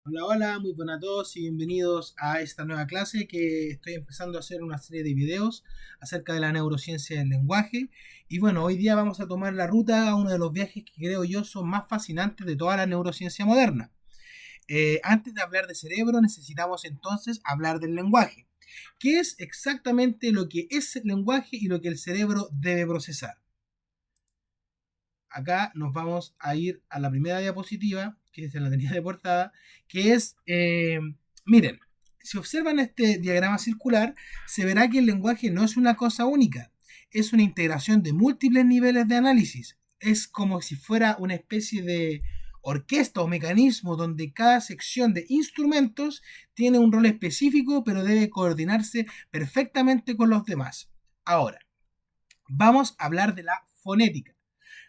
Hola, hola, muy buenas a todos y bienvenidos a esta nueva clase que estoy empezando a hacer una serie de videos acerca de la neurociencia del lenguaje. Y bueno, hoy día vamos a tomar la ruta a uno de los viajes que creo yo son más fascinantes de toda la neurociencia moderna. Antes de hablar de cerebro, necesitamos entonces hablar del lenguaje. ¿Qué es exactamente lo que es el lenguaje y lo que el cerebro debe procesar? Acá nos vamos a ir a la primera diapositiva, que es la tenía de portada, que es, miren, si observan este diagrama circular, se verá que el lenguaje no es una cosa única, es una integración de múltiples niveles de análisis. Es como si fuera una especie de orquesta o mecanismo donde cada sección de instrumentos tiene un rol específico, pero debe coordinarse perfectamente con los demás. Ahora, vamos a hablar de la fonética.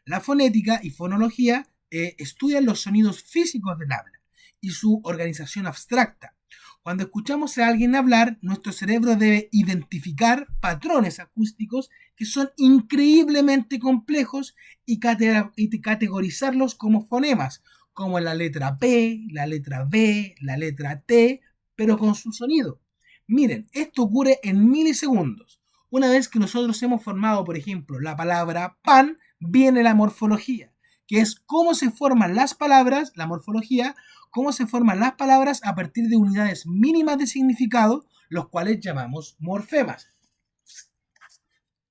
La fonética y fonología estudian los sonidos físicos del habla y su organización abstracta. Cuando escuchamos a alguien hablar, nuestro cerebro debe identificar patrones acústicos que son increíblemente complejos y categorizarlos como fonemas, como la letra P, la letra B, la letra T, pero con su sonido. Miren, esto ocurre en milisegundos. Una vez que nosotros hemos formado, por ejemplo, la palabra pan, viene la morfología, que es cómo se forman las palabras, la morfología, cómo se forman las palabras a partir de unidades mínimas de significado, los cuales llamamos morfemas.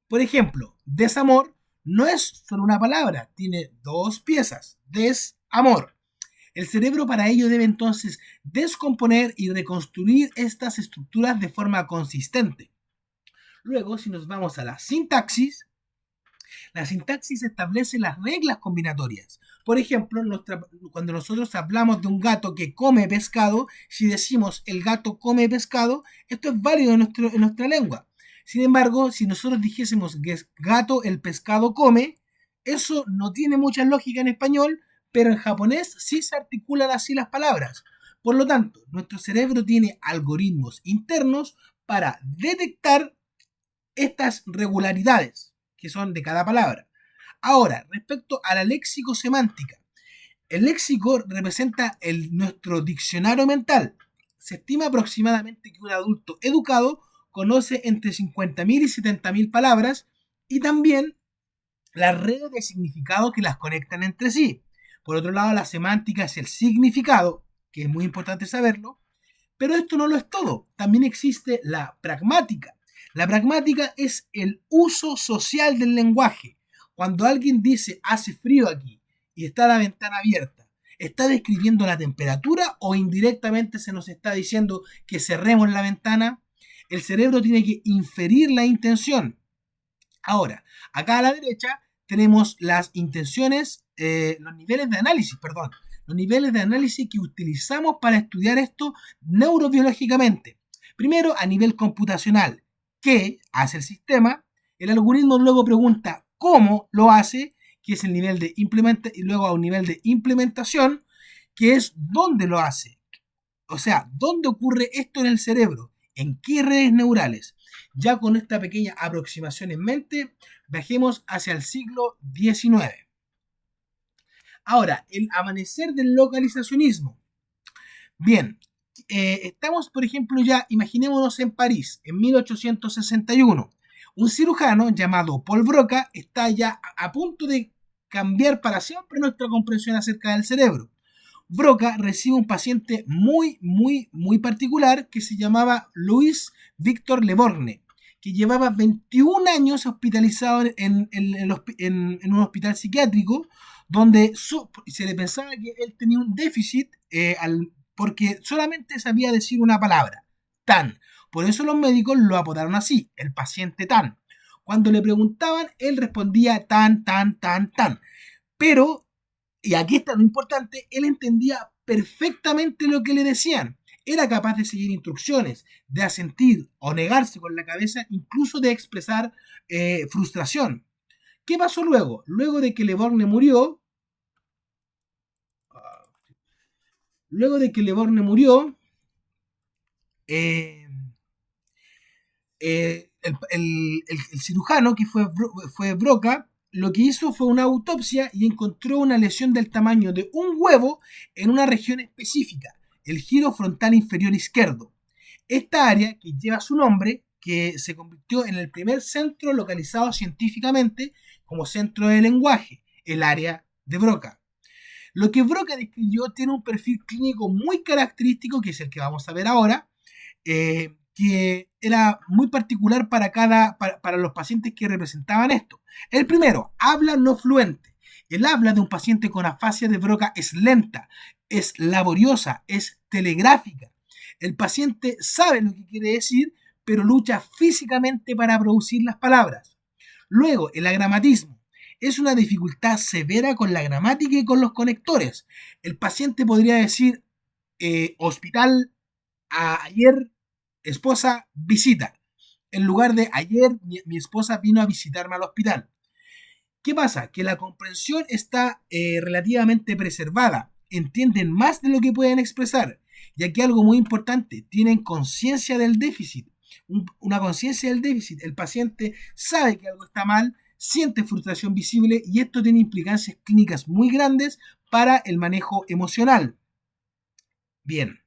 Por ejemplo, desamor no es solo una palabra, tiene dos piezas. Desamor. El cerebro para ello debe entonces descomponer y reconstruir estas estructuras de forma consistente. Luego, si nos vamos a la sintaxis establece las reglas combinatorias. Por ejemplo, cuando nosotros hablamos de un gato que come pescado, si decimos el gato come pescado, esto es válido en nuestra lengua. Sin embargo, si nosotros dijésemos que es gato el pescado come, eso no tiene mucha lógica en español, pero en japonés sí se articulan así las palabras. Por lo tanto, nuestro cerebro tiene algoritmos internos para detectar estas regularidades que son de cada palabra. Ahora, respecto a la léxico-semántica, el léxico representa nuestro diccionario mental. Se estima aproximadamente que un adulto educado conoce entre 50.000 y 70.000 palabras y también las redes de significado que las conectan entre sí. Por otro lado, la semántica es el significado, que es muy importante saberlo, pero esto no lo es todo. También existe la pragmática. La pragmática es el uso social del lenguaje. Cuando alguien dice hace frío aquí y está la ventana abierta, ¿está describiendo la temperatura o indirectamente se nos está diciendo que cerremos la ventana? El cerebro tiene que inferir la intención. Ahora, acá a la derecha tenemos las intenciones, los niveles de análisis, perdón, los niveles de análisis que utilizamos para estudiar esto neurobiológicamente. Primero, a nivel computacional, ¿qué hace el sistema? El algoritmo luego pregunta cómo lo hace, que es el nivel de implementación, y luego a un nivel de implementación, que es dónde lo hace. O sea, ¿dónde ocurre esto en el cerebro? ¿En qué redes neurales? Ya con esta pequeña aproximación en mente, viajemos hacia el siglo XIX. Ahora, el amanecer del localizacionismo. Bien, estamos, por ejemplo, ya, imaginémonos en París, en 1861. Un cirujano llamado Paul Broca está ya a punto de cambiar para siempre nuestra comprensión acerca del cerebro. Broca recibe un paciente muy particular que se llamaba Louis Victor Leborgne, que llevaba 21 años hospitalizado en un hospital psiquiátrico donde se le pensaba que él tenía un déficit porque solamente sabía decir una palabra, tan. Por eso los médicos lo apodaron así, el paciente tan. Cuando le preguntaban, él respondía tan. Pero y aquí está lo importante, él entendía perfectamente lo que le decían. Era capaz de seguir instrucciones, de asentir o negarse con la cabeza, incluso de expresar frustración. ¿Qué pasó luego? Luego de que Le Borgne murió, luego de que Le Borgne murió, eh, el cirujano, que fue Broca, lo que hizo fue una autopsia y encontró una lesión del tamaño de un huevo en una región específica. el giro frontal inferior izquierdo. Esta área, que lleva su nombre, que se convirtió en el primer centro localizado científicamente como centro de lenguaje, el área de Broca. Lo que Broca describió tiene un perfil clínico muy característico, que es el que vamos a ver ahora, que era muy particular para los pacientes que representaban esto. El primero, habla no fluente. El habla de un paciente con afasia de Broca es lenta, es laboriosa, es telegráfica. El paciente sabe lo que quiere decir, pero lucha físicamente para producir las palabras. Luego, el agramatismo. Es una dificultad severa con la gramática y con los conectores. El paciente podría decir hospital, ayer esposa visita, en lugar de ayer mi esposa vino a visitarme al hospital. ¿Qué pasa? Que la comprensión está relativamente preservada. Entienden más de lo que pueden expresar. Y aquí algo muy importante, tienen conciencia del déficit. Una conciencia del déficit. El paciente sabe que algo está mal, siente frustración visible y esto tiene implicancias clínicas muy grandes para el manejo emocional. Bien.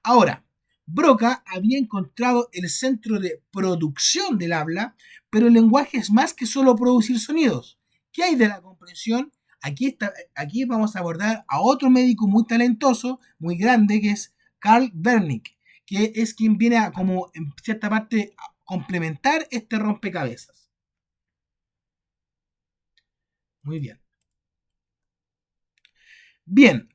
Ahora, Broca había encontrado el centro de producción del habla, pero el lenguaje es más que solo producir sonidos. ¿Qué hay de la comprensión? Aquí vamos a abordar a otro médico muy talentoso, muy grande, que es Carl Wernicke, que es quien viene a, como en cierta parte, a complementar este rompecabezas. Muy bien. Bien.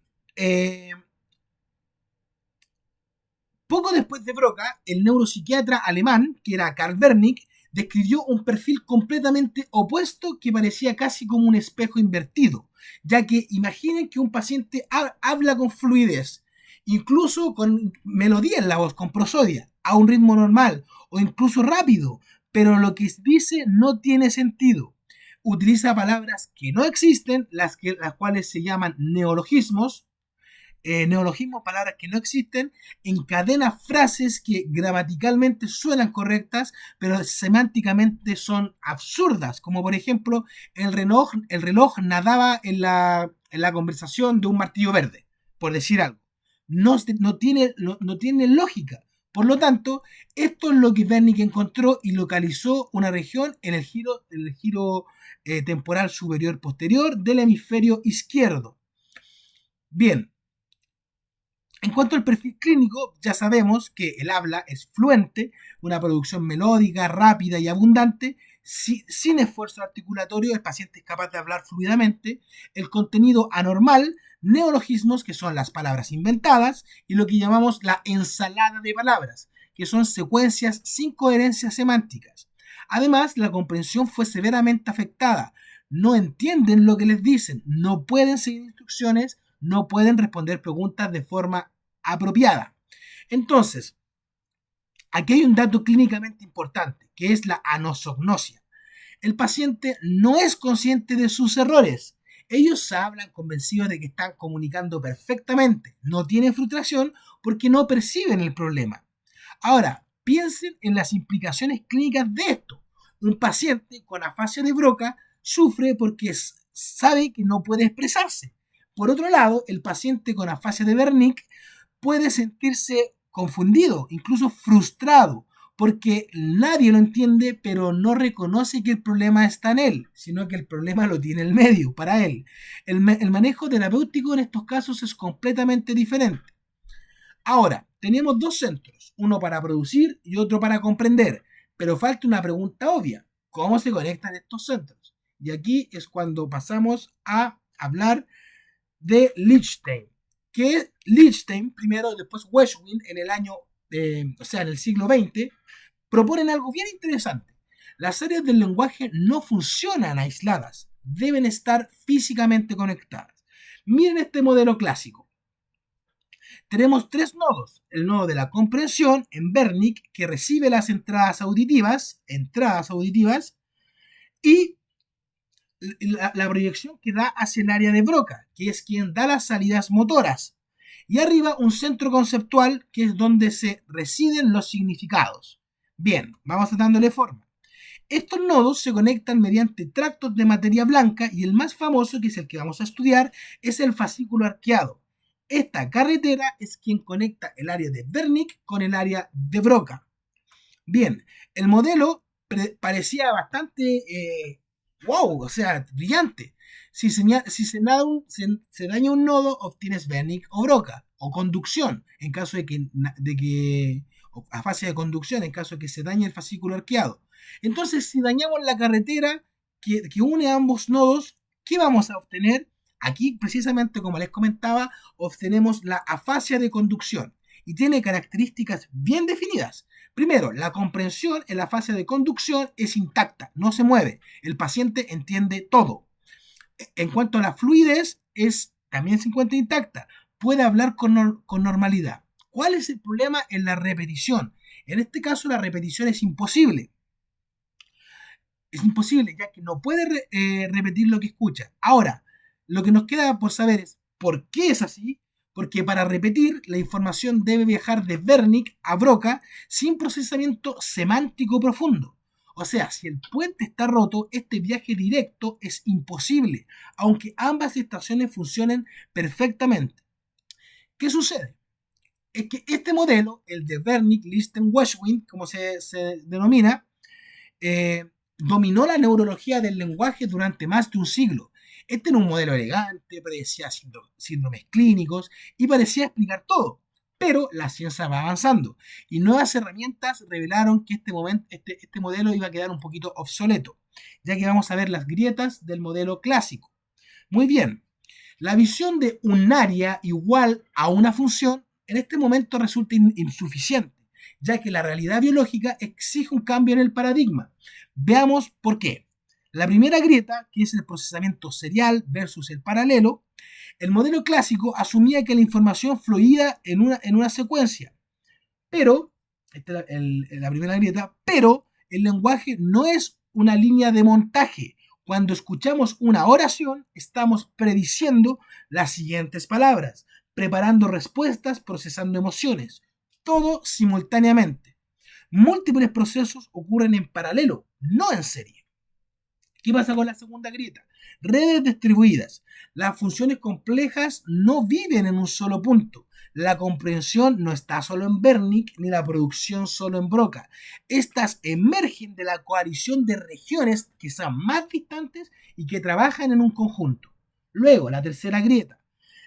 Poco después de Broca, el neuropsiquiatra alemán, que era Carl Wernicke, describió un perfil completamente opuesto que parecía casi como un espejo invertido, ya que imaginen que un paciente habla con fluidez, incluso con melodía en la voz, con prosodia, a un ritmo normal o incluso rápido, pero lo que dice no tiene sentido. Utiliza palabras que no existen, las cuales se llaman neologismos, palabras que no existen, encadena frases que gramaticalmente suenan correctas, pero semánticamente son absurdas, como por ejemplo, el reloj nadaba en la conversación de un martillo verde, por decir algo. No tiene lógica. Por lo tanto, esto es lo que Wernicke encontró y localizó una región en el giro temporal superior posterior del hemisferio izquierdo. Bien, en cuanto al perfil clínico, ya sabemos que el habla es fluente, una producción melódica, rápida y abundante, sin esfuerzo articulatorio, el paciente es capaz de hablar fluidamente, el contenido anormal, neologismos, que son las palabras inventadas, y lo que llamamos la ensalada de palabras, que son secuencias sin coherencias semánticas. Además, la comprensión fue severamente afectada, no entienden lo que les dicen, no pueden seguir instrucciones, no pueden responder preguntas de forma apropiada. Entonces, aquí hay un dato clínicamente importante, que es la anosognosia. El paciente no es consciente de sus errores. Ellos hablan convencidos de que están comunicando perfectamente. No tienen frustración porque no perciben el problema. Ahora, piensen en las implicaciones clínicas de esto. Un paciente con afasia de Broca sufre porque sabe que no puede expresarse. Por otro lado, el paciente con afasia de Wernicke puede sentirse confundido, incluso frustrado, porque nadie lo entiende, pero no reconoce que el problema está en él, sino que el problema lo tiene el medio, para él. El manejo terapéutico en estos casos es completamente diferente. Ahora, tenemos dos centros, uno para producir y otro para comprender, pero falta una pregunta obvia: ¿cómo se conectan estos centros? Y aquí es cuando pasamos a hablar de Lichtenstein, que Lichtenstein primero, después Weschwin en el año, en el siglo XX, proponen algo bien interesante. Las áreas del lenguaje no funcionan aisladas, deben estar físicamente conectadas. Miren este modelo clásico. Tenemos tres nodos. El nodo de la comprensión en Wernicke, que recibe las entradas auditivas, y la proyección que da hacia el área de Broca, que es quien da las salidas motoras. Y arriba un centro conceptual, que es donde se residen los significados. Bien, vamos dándole forma. Estos nodos se conectan mediante tractos de materia blanca y el más famoso, que es el que vamos a estudiar, es el fascículo arqueado. Esta carretera es quien conecta el área de Wernicke con el área de Broca. Bien, el modelo parecía bastante wow, o sea, brillante. Si se daña un nodo, obtienes Wernicke o Broca, o conducción, en caso de que o a fase de conducción, en caso de que se dañe el fascículo arqueado. Entonces, si dañamos la carretera que une a ambos nodos, ¿qué vamos a obtener? Aquí, precisamente como les comentaba, obtenemos la afasia de conducción y tiene características bien definidas. Primero, la comprensión en la fase de conducción es intacta, no se mueve. El paciente entiende todo. En cuanto a la fluidez, también se encuentra intacta. Puede hablar con normalidad. ¿Cuál es el problema en la repetición? En este caso, la repetición es imposible. Es imposible, ya que no puede repetir lo que escucha. Ahora, lo que nos queda por saber es por qué es así. Porque para repetir, la información debe viajar de Wernicke a Broca sin procesamiento semántico profundo. O sea, si el puente está roto, este viaje directo es imposible, aunque ambas estaciones funcionen perfectamente. ¿Qué sucede? Es que este modelo, el de Wernicke, Listen, Weschwin, como se denomina, dominó la neurología del lenguaje durante más de un siglo. Este era un modelo elegante, predecía síndromes clínicos y parecía explicar todo. Pero la ciencia va avanzando y nuevas herramientas revelaron que este modelo iba a quedar un poquito obsoleto, ya que vamos a ver las grietas del modelo clásico. Muy bien, la visión de un área igual a una función en este momento resulta insuficiente, ya que la realidad biológica exige un cambio en el paradigma. Veamos por qué. La primera grieta, que es el procesamiento serial versus el paralelo, el modelo clásico asumía que la información fluía en una secuencia, pero, esta es la primera grieta, pero el lenguaje no es una línea de montaje. Cuando escuchamos una oración, estamos prediciendo las siguientes palabras, preparando respuestas, procesando emociones, todo simultáneamente. Múltiples procesos ocurren en paralelo, no en serie. ¿Qué pasa con la segunda grieta? Redes distribuidas. Las funciones complejas no viven en un solo punto. La comprensión no está solo en Wernicke ni la producción solo en Broca. Estas emergen de la coalición de regiones que son más distantes y que trabajan en un conjunto. Luego, la tercera grieta.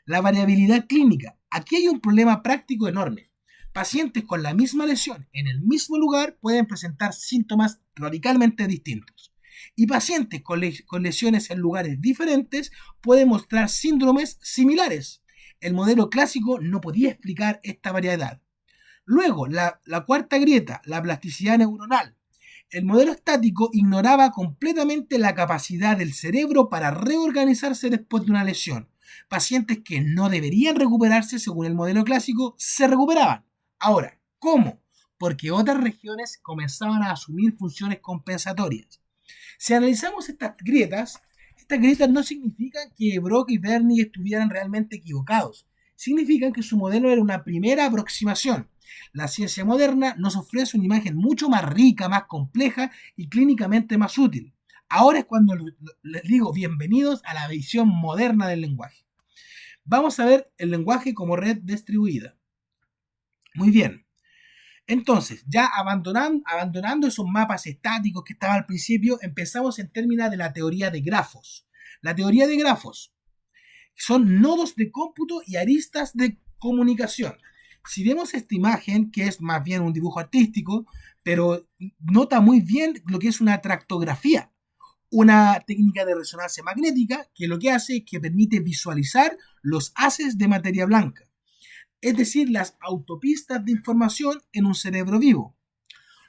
La variabilidad clínica. Aquí hay un problema práctico enorme. Pacientes con la misma lesión en el mismo lugar pueden presentar síntomas radicalmente distintos. Y pacientes con lesiones en lugares diferentes pueden mostrar síndromes similares. El modelo clásico no podía explicar esta variedad. Luego, la cuarta grieta, la plasticidad neuronal. El modelo estático ignoraba completamente la capacidad del cerebro para reorganizarse después de una lesión. Pacientes que no deberían recuperarse según el modelo clásico se recuperaban. Ahora, ¿cómo? Porque otras regiones comenzaban a asumir funciones compensatorias. Si analizamos estas grietas no significan que Broca y Wernicke estuvieran realmente equivocados. Significan que su modelo era una primera aproximación. La ciencia moderna nos ofrece una imagen mucho más rica, más compleja y clínicamente más útil. Ahora es cuando les digo bienvenidos a la visión moderna del lenguaje. Vamos a ver el lenguaje como red distribuida. Muy bien. Entonces, ya abandonando esos mapas estáticos que estaban al principio, empezamos en términos de la teoría de grafos. La teoría de grafos son nodos de cómputo y aristas de comunicación. Si vemos esta imagen, que es más bien un dibujo artístico, pero nota muy bien lo que es una tractografía, una técnica de resonancia magnética que lo que hace es que permite visualizar los haces de materia blanca, es decir, las autopistas de información en un cerebro vivo.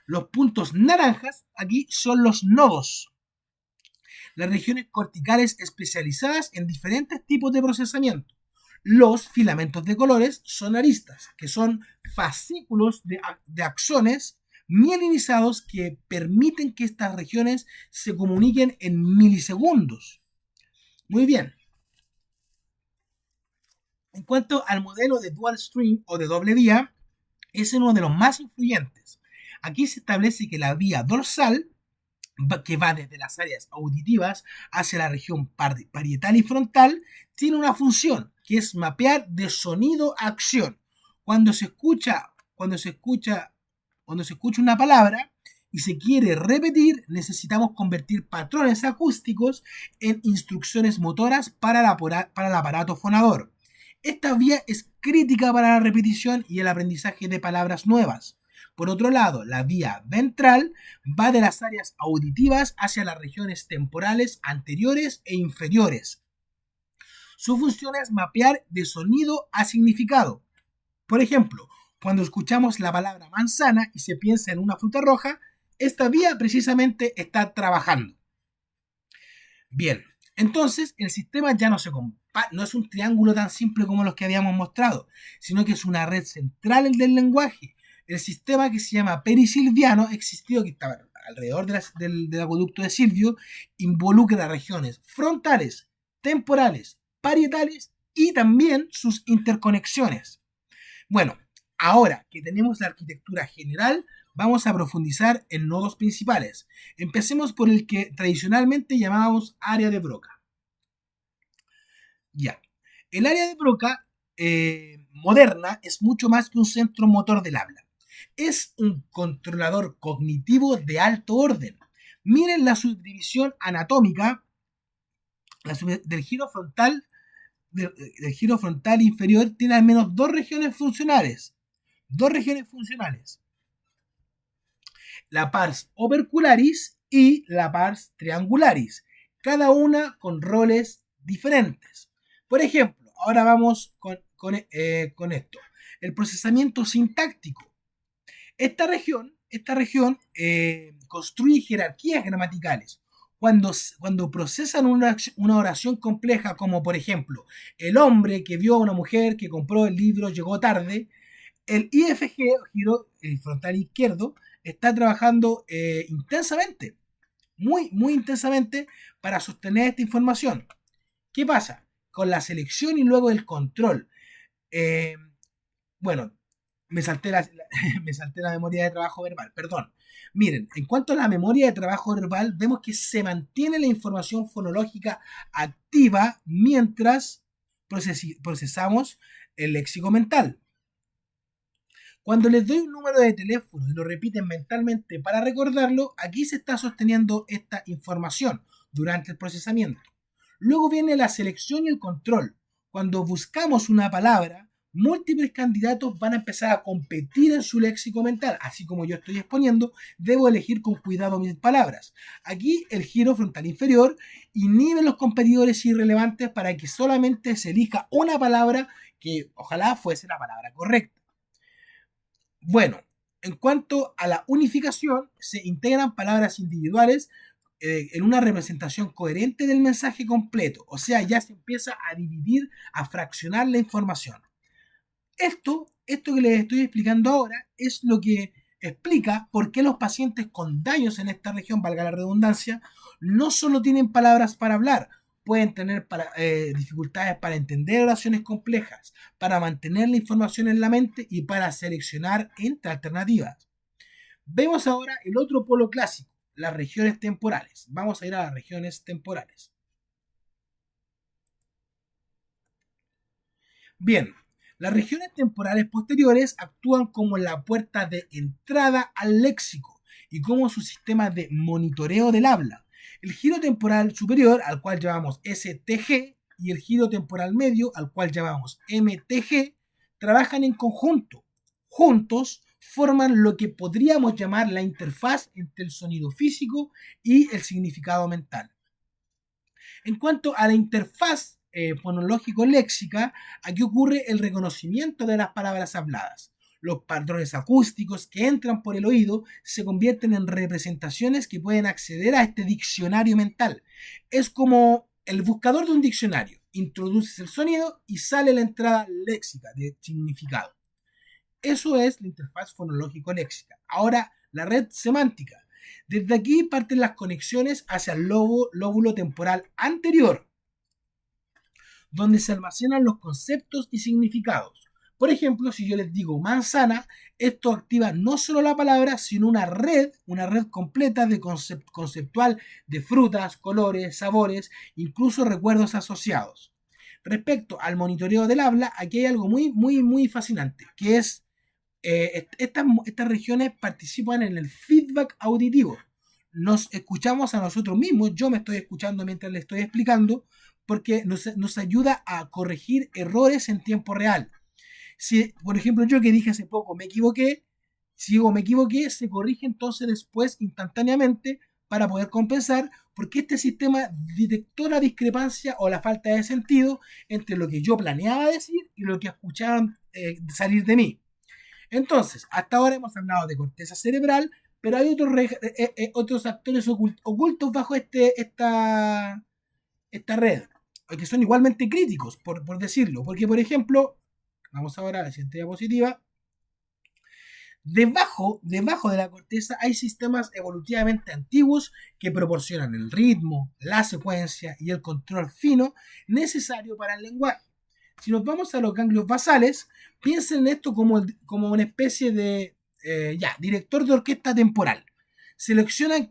Los puntos naranjas aquí son los nodos, las regiones corticales especializadas en diferentes tipos de procesamiento. Los filamentos de colores son aristas, que son fascículos de axones mielinizados que permiten que estas regiones se comuniquen en milisegundos. Muy bien. En cuanto al modelo de dual stream o de doble vía, es uno de los más influyentes. Aquí se establece que la vía dorsal, que va desde las áreas auditivas hacia la región parietal y frontal, tiene una función, que es mapear de sonido a acción. Cuando se escucha, cuando se escucha, cuando se escucha una palabra y se quiere repetir, necesitamos convertir patrones acústicos en instrucciones motoras para el aparato fonador. Esta vía es crítica para la repetición y el aprendizaje de palabras nuevas. Por otro lado, la vía ventral va de las áreas auditivas hacia las regiones temporales anteriores e inferiores. Su función es mapear de sonido a significado. Por ejemplo, cuando escuchamos la palabra manzana y se piensa en una fruta roja, esta vía precisamente está trabajando. Bien, entonces el sistema ya no es un triángulo tan simple como los que habíamos mostrado, sino que es una red central del lenguaje. El sistema, que se llama perisilviano, existió, que estaba alrededor del acueducto de Silvio, involucra regiones frontales, temporales, parietales y también sus interconexiones. Bueno, ahora que tenemos la arquitectura general, vamos a profundizar en nodos principales. Empecemos por el que tradicionalmente llamábamos área de Broca. Ya, el área de Broca moderna es mucho más que un centro motor del habla. Es un controlador cognitivo de alto orden. Miren la subdivisión anatómica del giro frontal. Del giro frontal inferior tiene al menos dos regiones funcionales. La pars opercularis y la pars triangularis, cada una con roles diferentes. Por ejemplo, ahora vamos con esto. El procesamiento sintáctico. Esta región construye jerarquías gramaticales. Cuando procesan una oración compleja, como por ejemplo, el hombre que vio a una mujer que compró el libro llegó tarde, el IFG, giro frontal izquierdo, está trabajando intensamente, muy intensamente, para sostener esta información. ¿Qué pasa? Con la selección y luego el control. Bueno, me salté la memoria de trabajo verbal, perdón. Miren, en cuanto a la memoria de trabajo verbal, vemos que se mantiene la información fonológica activa mientras procesamos el léxico mental. Cuando les doy un número de teléfono y lo repiten mentalmente para recordarlo, aquí se está sosteniendo esta información durante el procesamiento. Luego viene la selección y el control. Cuando buscamos una palabra, múltiples candidatos van a empezar a competir en su léxico mental. Así como yo estoy exponiendo, debo elegir con cuidado mis palabras. Aquí el giro frontal inferior inhibe los competidores irrelevantes para que solamente se elija una palabra que ojalá fuese la palabra correcta. Bueno, en cuanto a la unificación, se integran palabras individuales en una representación coherente del mensaje completo. O sea, ya se empieza a dividir, a fraccionar la información. Esto que les estoy explicando ahora es lo que explica por qué los pacientes con daños en esta región, valga la redundancia, no solo tienen palabras para hablar, pueden tener dificultades para entender oraciones complejas, para mantener la información en la mente y para seleccionar entre alternativas. Vemos ahora el otro polo clásico, las regiones temporales. Vamos a ir a las regiones temporales. Bien, las regiones temporales posteriores actúan como la puerta de entrada al léxico y como su sistema de monitoreo del habla. El giro temporal superior, al cual llamamos STG, y el giro temporal medio, al cual llamamos MTG, trabajan en conjunto. Juntos forman lo que podríamos llamar la interfaz entre el sonido físico y el significado mental. En cuanto a la interfaz fonológico-léxica, aquí ocurre el reconocimiento de las palabras habladas. Los patrones acústicos que entran por el oído se convierten en representaciones que pueden acceder a este diccionario mental. Es como el buscador de un diccionario. Introduces el sonido y sale la entrada léxica de significado. Eso es la interfaz fonológico-léxica. Ahora, la red semántica. Desde aquí parten las conexiones hacia el lóbulo temporal anterior, donde se almacenan los conceptos y significados. Por ejemplo, si yo les digo manzana, esto activa no solo la palabra, sino una red completa de conceptual de frutas, colores, sabores, incluso recuerdos asociados. Respecto al monitoreo del habla, aquí hay algo muy fascinante, que es estas regiones participan en el feedback auditivo. Nos escuchamos a nosotros mismos, yo me estoy escuchando mientras le estoy explicando, porque nos ayuda a corregir errores en tiempo real. Si, por ejemplo, yo que dije hace poco, me equivoqué, si digo me equivoqué, se corrige entonces después instantáneamente para poder compensar, porque este sistema detectó la discrepancia o la falta de sentido entre lo que yo planeaba decir y lo que escucharon salir de mí. Entonces, hasta ahora hemos hablado de corteza cerebral, pero hay otros actores ocultos bajo esta red, que son igualmente críticos, por decirlo. Porque, por ejemplo, vamos ahora a la siguiente diapositiva. Debajo de la corteza hay sistemas evolutivamente antiguos que proporcionan el ritmo, la secuencia y el control fino necesario para el lenguaje. Si nos vamos a los ganglios basales, piensen en esto como una especie de director de orquesta temporal. Seleccionan,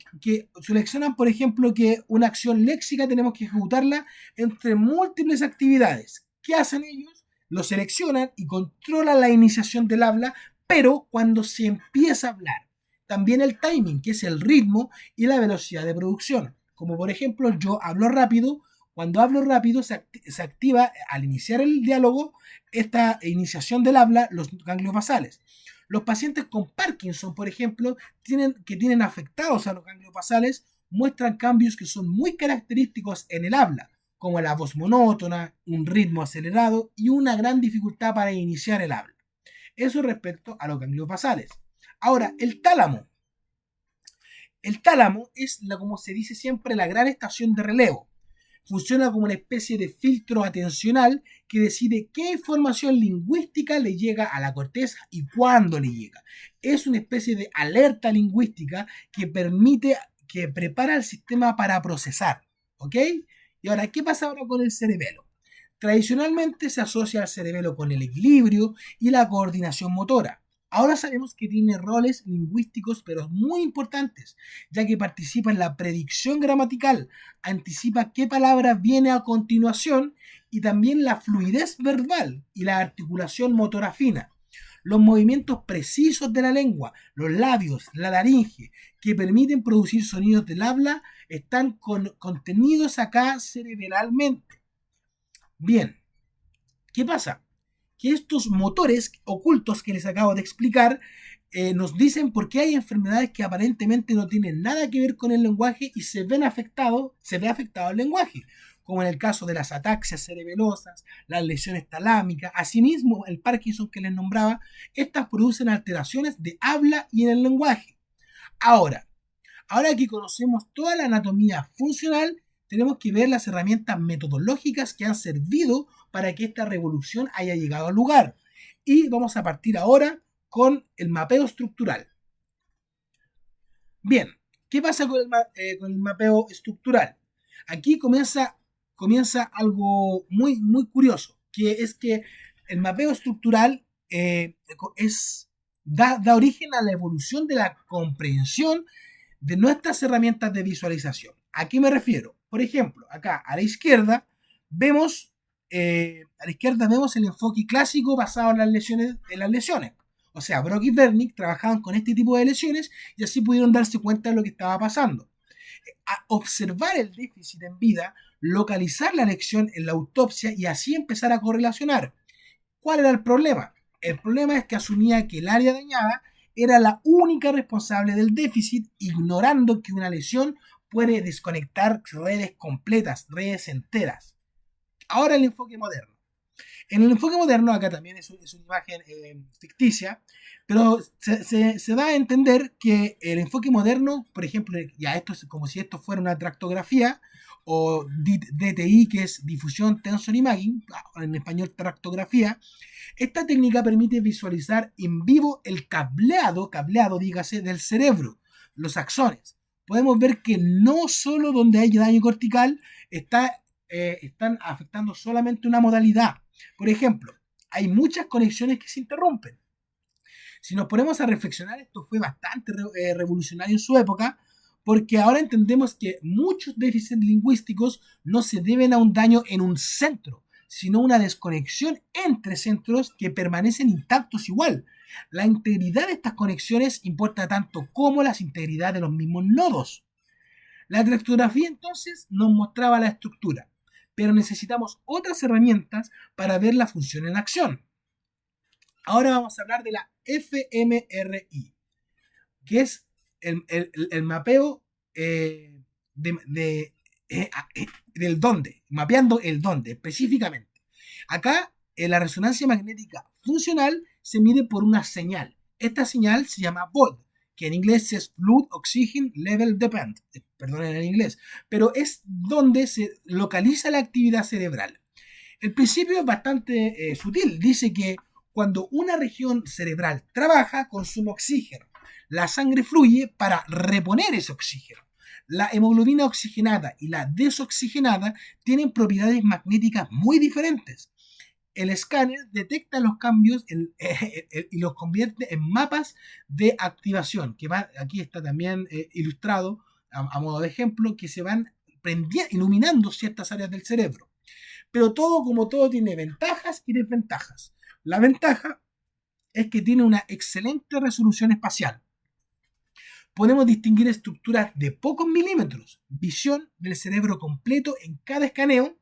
por ejemplo, que una acción léxica tenemos que ejecutarla entre múltiples actividades. ¿Qué hacen ellos? Lo seleccionan y controlan la iniciación del habla, pero cuando se empieza a hablar. También el timing, que es el ritmo y la velocidad de producción. Como por ejemplo, yo hablo rápido. Cuando hablo rápido se activa al iniciar el diálogo esta iniciación del habla, los ganglios basales. Los pacientes con Parkinson, por ejemplo, que tienen afectados a los ganglios basales, muestran cambios que son muy característicos en el habla, como la voz monótona, un ritmo acelerado y una gran dificultad para iniciar el habla. Eso respecto a los ganglios basales. Ahora, el tálamo. El tálamo es, como se dice siempre, la gran estación de relevo. Funciona como una especie de filtro atencional que decide qué información lingüística le llega a la corteza y cuándo le llega. Es una especie de alerta lingüística que prepara al sistema para procesar. ¿Ok? Y ahora, ¿qué pasa ahora con el cerebelo? Tradicionalmente se asocia al cerebelo con el equilibrio y la coordinación motora. Ahora sabemos que tiene roles lingüísticos pero muy importantes, ya que participa en la predicción gramatical, anticipa qué palabra viene a continuación y también la fluidez verbal y la articulación motora fina. Los movimientos precisos de la lengua, los labios, la laringe, que permiten producir sonidos del habla, están contenidos acá cerebralmente. Bien, ¿qué pasa? Que estos motores ocultos que les acabo de explicar nos dicen por qué hay enfermedades que aparentemente no tienen nada que ver con el lenguaje y se ve afectado el lenguaje, como en el caso de las ataxias cerebelosas, las lesiones talámicas, asimismo el Parkinson que les nombraba, estas producen alteraciones de habla y en el lenguaje. Ahora que conocemos toda la anatomía funcional, tenemos que ver las herramientas metodológicas que han servido para que esta revolución haya llegado al lugar. Y vamos a partir ahora con el mapeo estructural. Bien, ¿qué pasa con el mapeo estructural? Aquí comienza algo muy curioso, que es que el mapeo estructural da origen a la evolución de la comprensión de nuestras herramientas de visualización. ¿A qué me refiero? Por ejemplo, acá a la izquierda vemos el enfoque clásico basado en las lesiones. O sea, Brock y Wernicke trabajaban con este tipo de lesiones y así pudieron darse cuenta de lo que estaba pasando. A observar el déficit en vida, localizar la lesión en la autopsia y así empezar a correlacionar. ¿Cuál era el problema? El problema es que asumía que el área dañada era la única responsable del déficit, ignorando que una lesión puede desconectar redes completas, redes enteras. Ahora el enfoque moderno. En el enfoque moderno, acá también es una imagen ficticia, pero se da a entender que el enfoque moderno, por ejemplo, ya esto es como si esto fuera una tractografía, o DTI, que es difusión tensor imaging, en español tractografía. Esta técnica permite visualizar en vivo el cableado, dígase, del cerebro, los axones. Podemos ver que no solo donde hay daño cortical están afectando solamente una modalidad. Por ejemplo, hay muchas conexiones que se interrumpen. Si nos ponemos a reflexionar, esto fue bastante revolucionario en su época, porque ahora entendemos que muchos déficits lingüísticos no se deben a un daño en un centro, sino una desconexión entre centros que permanecen intactos igual. La integridad de estas conexiones importa tanto como la integridad de los mismos nodos. La tractografía entonces nos mostraba la estructura, pero necesitamos otras herramientas para ver la función en acción. Ahora vamos a hablar de la fMRI, que es el mapeo del dónde, mapeando el dónde específicamente. Acá, en la resonancia magnética funcional se mide por una señal. Esta señal se llama VOLT, que en inglés es Blood Oxygen Level Depend, perdonen el inglés, pero es donde se localiza la actividad cerebral. El principio es bastante sutil, dice que cuando una región cerebral trabaja, consume oxígeno. La sangre fluye para reponer ese oxígeno. La hemoglobina oxigenada y la desoxigenada tienen propiedades magnéticas muy diferentes. El escáner detecta los cambios y los convierte en mapas de activación, que aquí está también ilustrado a modo de ejemplo, que se van iluminando ciertas áreas del cerebro. Pero todo, como todo, tiene ventajas y desventajas. La ventaja es que tiene una excelente resolución espacial. Podemos distinguir estructuras de pocos milímetros, visión del cerebro completo en cada escaneo,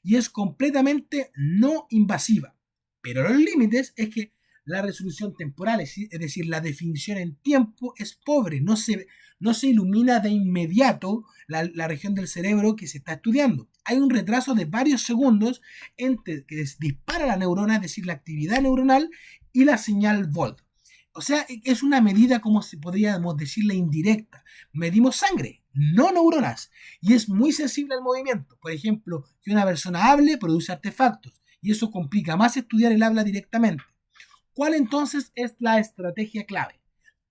y es completamente no invasiva. Pero los límites es que la resolución temporal, es decir, la definición en tiempo, es pobre, no se ilumina de inmediato la región del cerebro que se está estudiando. Hay un retraso de varios segundos entre que dispara la neurona, es decir, la actividad neuronal, y la señal VOLT. O sea, es una medida, como podríamos decirle, indirecta. Medimos sangre, no neuronas, y es muy sensible al movimiento. Por ejemplo, que una persona hable produce artefactos, y eso complica más estudiar el habla directamente. ¿Cuál entonces es la estrategia clave?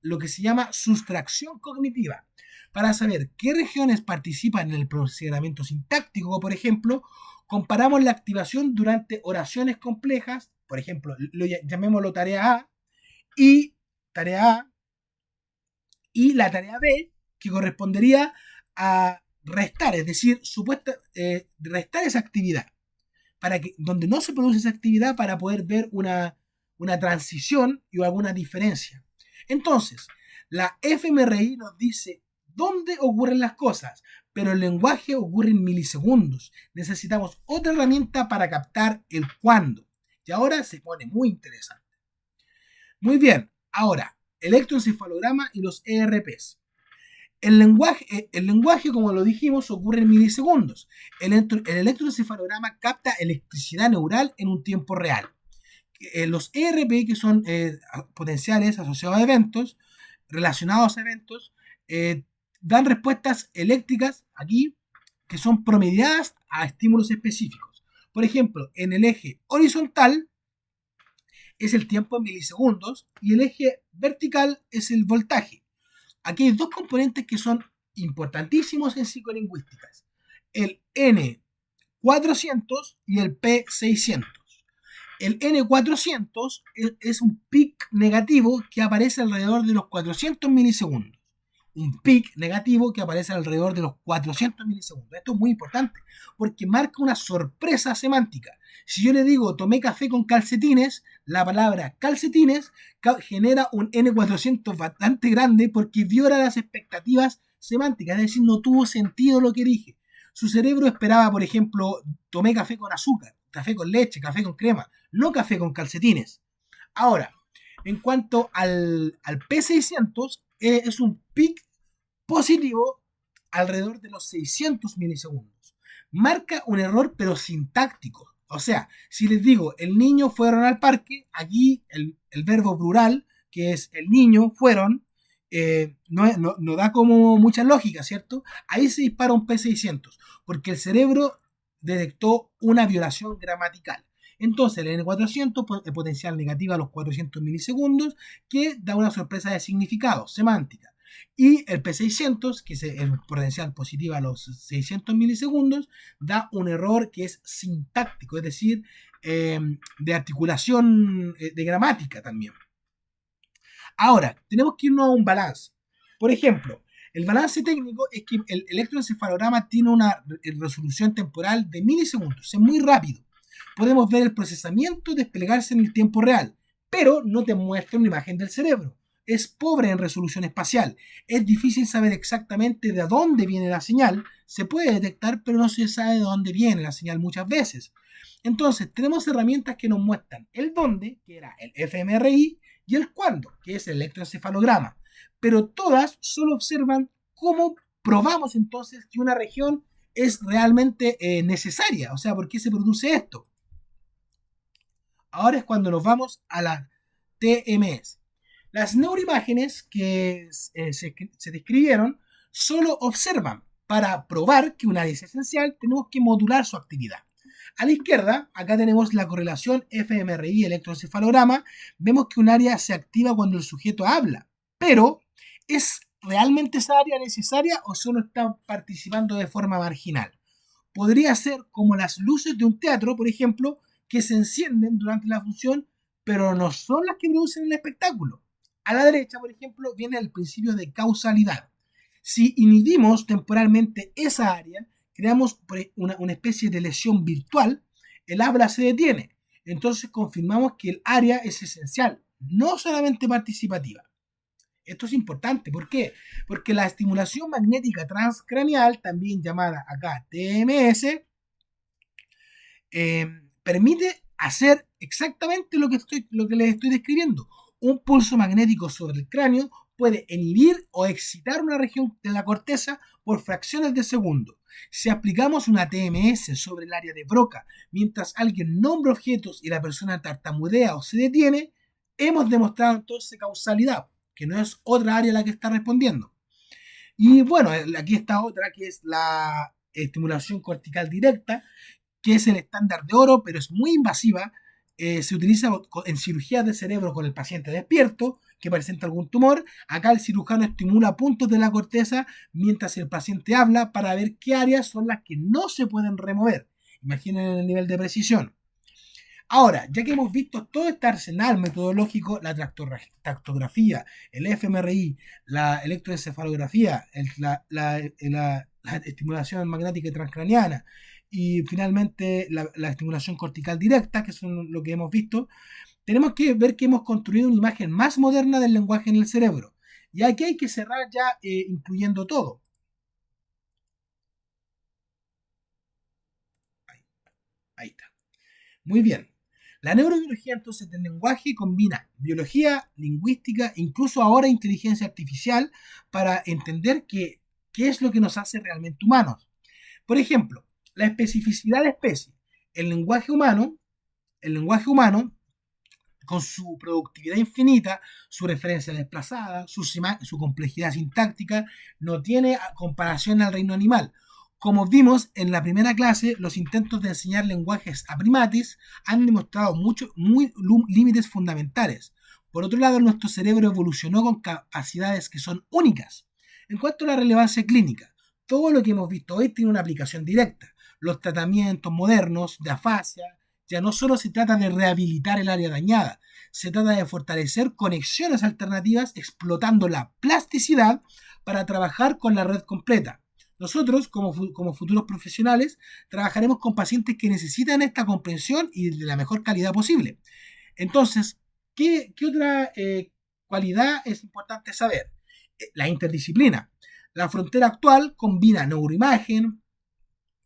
Lo que se llama sustracción cognitiva. Para saber qué regiones participan en el procesamiento sintáctico, por ejemplo, comparamos la activación durante oraciones complejas, por ejemplo, llamémoslo tarea A, y la tarea B, que correspondería a restar, es decir, restar esa actividad, para que donde no se produce esa actividad, para poder ver una transición y alguna diferencia. Entonces, la fMRI nos dice dónde ocurren las cosas, pero el lenguaje ocurre en milisegundos. Necesitamos otra herramienta para captar el cuándo. Y ahora se pone muy interesante. Muy bien, ahora, electroencefalograma y los ERPs. El lenguaje, como lo dijimos, ocurre en milisegundos. El electroencefalograma capta electricidad neural en un tiempo real. Los ERP, que son potenciales asociados a eventos, relacionados a eventos, dan respuestas eléctricas aquí que son promediadas a estímulos específicos. Por ejemplo, en el eje horizontal es el tiempo en milisegundos y el eje vertical es el voltaje. Aquí hay dos componentes que son importantísimos en psicolingüísticas: el N400 y el P600. El N400 es un pic negativo que aparece alrededor de los 400 milisegundos. Un pic negativo que aparece alrededor de los 400 milisegundos. Esto es muy importante porque marca una sorpresa semántica. Si yo le digo tomé café con calcetines, la palabra calcetines genera un N400 bastante grande porque viola las expectativas semánticas, es decir, no tuvo sentido lo que dije. Su cerebro esperaba, por ejemplo, tomé café con azúcar, café con leche, café con crema, no café con calcetines. Ahora, en cuanto al P600, es un pic positivo alrededor de los 600 milisegundos. Marca un error, pero sintáctico. O sea, si les digo, el niño fueron al parque, aquí el verbo plural, que es el niño, fueron, no da como mucha lógica, ¿cierto? Ahí se dispara un P600, porque el cerebro detectó una violación gramatical. Entonces, el N400 es potencial negativa a los 400 milisegundos, que da una sorpresa de significado, semántica. Y el P600, que es el potencial positiva a los 600 milisegundos, da un error que es sintáctico, es decir, de articulación de gramática también. Ahora, tenemos que irnos a un balance. Por ejemplo, El balance técnico es que el electroencefalograma tiene una resolución temporal de milisegundos, es muy rápido. Podemos ver el procesamiento desplegarse en el tiempo real, pero no te muestra una imagen del cerebro. Es pobre en resolución espacial. Es difícil saber exactamente de dónde viene la señal. Se puede detectar, pero no se sabe de dónde viene la señal muchas veces. Entonces, tenemos herramientas que nos muestran el dónde, que era el fMRI, y el cuándo, que es el electroencefalograma. Pero todas solo observan cómo probamos entonces que una región es realmente necesaria. O sea, ¿por qué se produce esto? Ahora es cuando nos vamos a la TMS. Las neuroimágenes que se describieron solo observan. Para probar que un área es esencial, tenemos que modular su actividad. A la izquierda, acá tenemos la correlación fMRI electroencefalograma. Vemos que un área se activa cuando el sujeto habla. Pero, ¿es realmente esa área necesaria o solo está participando de forma marginal? Podría ser como las luces de un teatro, por ejemplo, que se encienden durante la función, pero no son las que producen el espectáculo. A la derecha, por ejemplo, viene el principio de causalidad. Si inhibimos temporalmente esa área, creamos una especie de lesión virtual, el habla se detiene. Entonces confirmamos que el área es esencial, no solamente participativa. Esto es importante, ¿por qué? Porque la estimulación magnética transcraneal, también llamada acá TMS, permite hacer exactamente lo que les estoy describiendo. Un pulso magnético sobre el cráneo puede inhibir o excitar una región de la corteza por fracciones de segundo. Si aplicamos una TMS sobre el área de Broca mientras alguien nombra objetos y la persona tartamudea o se detiene, hemos demostrado entonces causalidad, que no es otra área la que está respondiendo. Y bueno, aquí está otra que es la estimulación cortical directa, que es el estándar de oro, pero es muy invasiva. Se utiliza en cirugía de cerebro con el paciente despierto que presenta algún tumor. Acá el cirujano estimula puntos de la corteza mientras el paciente habla para ver qué áreas son las que no se pueden remover. Imaginen el nivel de precisión. Ahora, ya que hemos visto todo este arsenal metodológico, la tractografía, el fMRI, la electroencefalografía, la estimulación magnética transcraniana y finalmente la estimulación cortical directa, que son lo que hemos visto, tenemos que ver que hemos construido una imagen más moderna del lenguaje en el cerebro. Y aquí hay que cerrar ya incluyendo todo. Ahí está. Muy bien. La neurobiología entonces del lenguaje combina biología, lingüística, incluso ahora inteligencia artificial para entender qué es lo que nos hace realmente humanos. Por ejemplo, la especificidad de especie. El lenguaje humano, con su productividad infinita, su referencia desplazada, su complejidad sintáctica, no tiene comparación al reino animal. Como vimos en la primera clase, los intentos de enseñar lenguajes a primates han demostrado límites fundamentales. Por otro lado, nuestro cerebro evolucionó con capacidades que son únicas. En cuanto a la relevancia clínica, todo lo que hemos visto hoy tiene una aplicación directa. Los tratamientos modernos de afasia, ya no solo se trata de rehabilitar el área dañada, se trata de fortalecer conexiones alternativas explotando la plasticidad para trabajar con la red completa. Nosotros, como futuros profesionales, trabajaremos con pacientes que necesitan esta comprensión y de la mejor calidad posible. Entonces, ¿qué otra cualidad es importante saber? La interdisciplina. La frontera actual combina neuroimagen,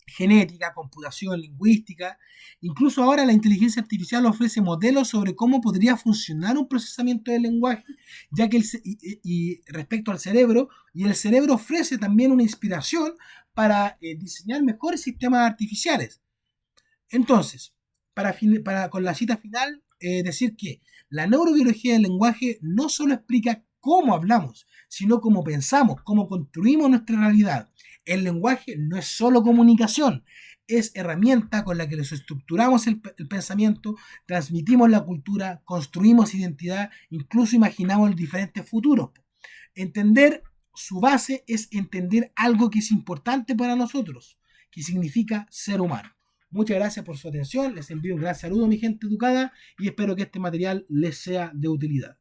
genética, computación, lingüística. Incluso ahora la inteligencia artificial ofrece modelos sobre cómo podría funcionar un procesamiento del lenguaje, ya que respecto al cerebro, y el cerebro ofrece también una inspiración para diseñar mejores sistemas artificiales. Entonces, con la cita final, decir que la neurobiología del lenguaje no solo explica cómo hablamos, sino cómo pensamos, cómo construimos nuestra realidad. El lenguaje no es solo comunicación, es herramienta con la que estructuramos el pensamiento, transmitimos la cultura, construimos identidad, incluso imaginamos diferentes futuros. Entender su base es entender algo que es importante para nosotros, que significa ser humano. Muchas gracias por su atención, les envío un gran saludo, mi gente educada, y espero que este material les sea de utilidad.